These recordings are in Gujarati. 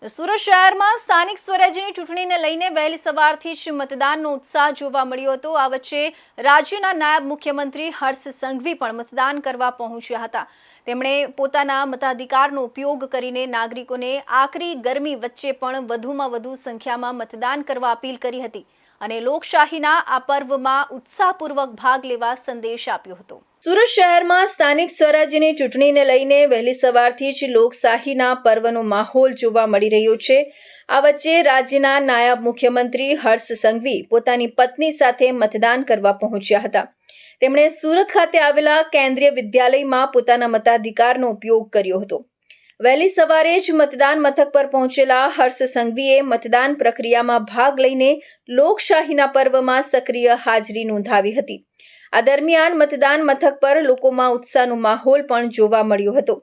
સુરત શહેરમાં સ્થાનિક સ્વરાજ્યની ચૂંટણીને લઈને વહેલી સવારથી જ મતદાનનો ઉત્સાહ જોવા મળ્યો હતો। આ વચ્ચે રાજ્યના નાયબ મુખ્યમંત્રી હર્ષ સંઘવી પણ મતદાન કરવા પહોંચ્યા હતા। તેમણે પોતાના મતાધિકારનો ઉપયોગ કરીને નાગરિકોને આકરી ગરમી વચ્ચે પણ વધુમાં વધુ સંખ્યામાં મતદાન કરવા અપીલ કરી હતી અને લોકશાહીના આ પર્વમાં ઉત્સાહપૂર્વક ભાગ લેવા સંદેશ આપ્યો હતો। સુરત શહેરમાં સ્થાનિક સ્વરાજ્યની ચૂંટણીને લઈને વહેલી સવારથી જ લોકશાહીના પર્વનો માહોલ જોવા મળી રહ્યો છે। આ વચ્ચે રાજ્યના નાયબ મુખ્યમંત્રી હર્ષ સંઘવી પોતાની પત્ની સાથે મતદાન કરવા પહોંચ્યા હતા। તેમણે સુરત ખાતે આવેલા કેન્દ્રીય વિદ્યાલયમાં પોતાના મતાધિકારનો ઉપયોગ કર્યો હતો। વહેલી સવારે જ મતદાન મથક પર પહોંચેલા હર્ષ સંઘવીએ મતદાન પ્રક્રિયામાં ભાગ લઈને લોકશાહીના પર્વમાં સક્રિય હાજરી નોંધાવી હતી। આ દરમિયાન મતદાન મથક પર લોકોમાં ઉત્સાહનો માહોલ પણ જોવા મળ્યો હતો।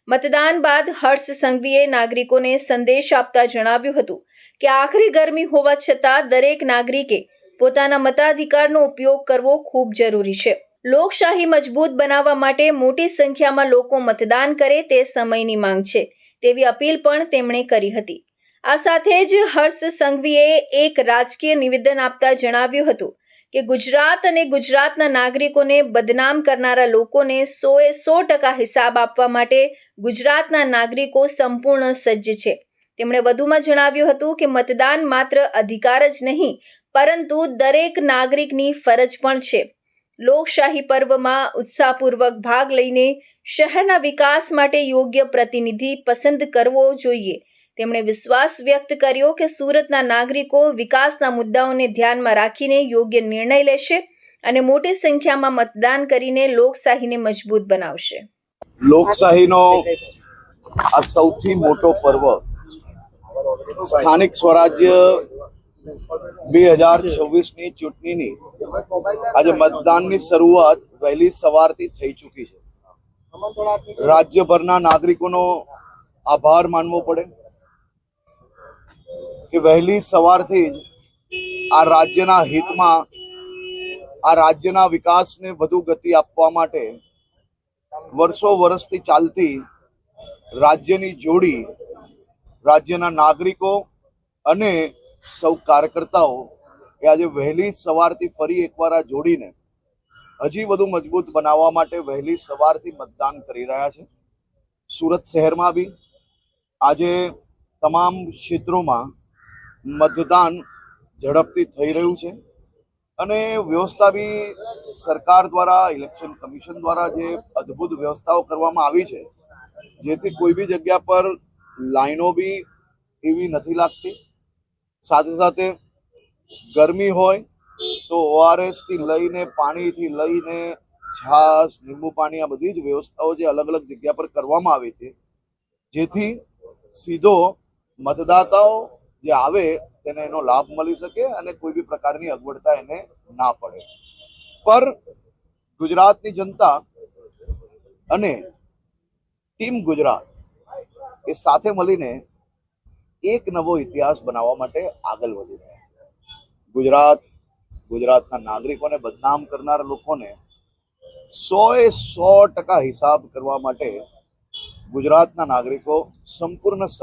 મતદાન બાદ હર્ષ સંઘવીએ નાગરિકોને સંદેશ આપતા જણાવ્યું હતું કે આકરી ગરમી હોવા છતાં દરેક નાગરિકે પોતાના મતાધિકારનો ઉપયોગ કરવો ખૂબ જરૂરી છે। લોકશાહી મજબૂત બનાવવા માટે મોટી સંખ્યામાં લોકો મતદાન કરે તે સમયની માંગ છે તેવી અપીલ પણ તેમણે કરી હતી। આ સાથે જ હર્ષ સંઘવીએ એક રાજકીય નિવેદન આપતા જણાવ્યું હતું કે ગુજરાત અને ગુજરાતના નાગરિકોને બદનામ કરનારા લોકોને 100% હિસાબ આપવા માટે ગુજરાતના નાગરિકો સંપૂર્ણ સજ્જ છે। તેમણે વધુમાં જણાવ્યું હતું કે મતદાન માત્ર અધિકાર જ નહીં પરંતુ દરેક નાગરિકની ફરજ પણ છે। લોકશાહી પર્વમાં ઉત્સાહપૂર્વક ભાગ લઈને શહેરના વિકાસ માટે યોગ્ય પ્રતિનિધિ પસંદ કરવો જોઈએ। તેમણે વિશ્વાસ વ્યક્ત કર્યો કે સુરતના નાગરિકો વિકાસના મુદ્દાઓને ધ્યાનમાં રાખીને યોગ્ય નિર્ણય લેશે અને મોટી સંખ્યામાં મતદાન કરીને લોકશાહીને મજબૂત બનાવશે। લોકશાહીનો આ સૌથી મોટો પર્વ સ્થાનિક સ્વરાજ્ય 2026ની ચૂંટણીની આજે મતદાનની શરૂઆત વહેલી સવારથી થઈ ચૂકી છે। રાજ્યભરના નાગરિકોનો આભાર માનવો પડે કે વહેલી સવારથી જ આ રાજ્યના હિતમાં આ રાજ્યના વિકાસને વધુ ગતિ આપવા માટે વર્ષો વર્ષથી ચાલતી રાજ્યની જોડી રાજ્યના નાગરિકો અને સૌ કાર્યકર્તાઓ એ આજે વહેલી સવારથી ફરી એકવાર આ જોડીને હજી વધુ મજબૂત બનાવવા માટે વહેલી સવારથી મતદાન કરી રહ્યા છે। સુરત શહેરમાં બી આજે તમામ ક્ષેત્રોમાં મતદાન ઝડપથી થઈ રહ્યું છે અને વ્યવસ્થા બી સરકાર દ્વારા ઇલેક્શન કમિશન દ્વારા જે અદ્ભુત વ્યવસ્થાઓ કરવામાં આવી છે જેથી કોઈ બી જગ્યા પર લાઈનો બી એવી નથી લાગતી। સાથે સાથે ગરમી હોય તો ORS થી લઈને પાણીથી લઈને છાશ લીંબુ પાણી આ બધી જ વ્યવસ્થાઓ જે અલગ અલગ જગ્યા પર કરવામાં આવી છે જેથી સીધો મતદાતાઓ જે આવે તેને એનો લાભ મળી શકે અને કોઈ બી પ્રકારની અગવડતા એને ના પડે। પર ગુજરાતની જનતા અને ટીમ ગુજરાત એ સાથે મળીને એક નવો ઇતિહાસ બનાવવા માટે આગળ વધી રહ્યા છે। ગુજરાતના નાગરિકોને બદનામ કરનાર લોકોને 100% હિસાબ કરવા માટે ગુજરાતના નાગરિકો સંપૂર્ણ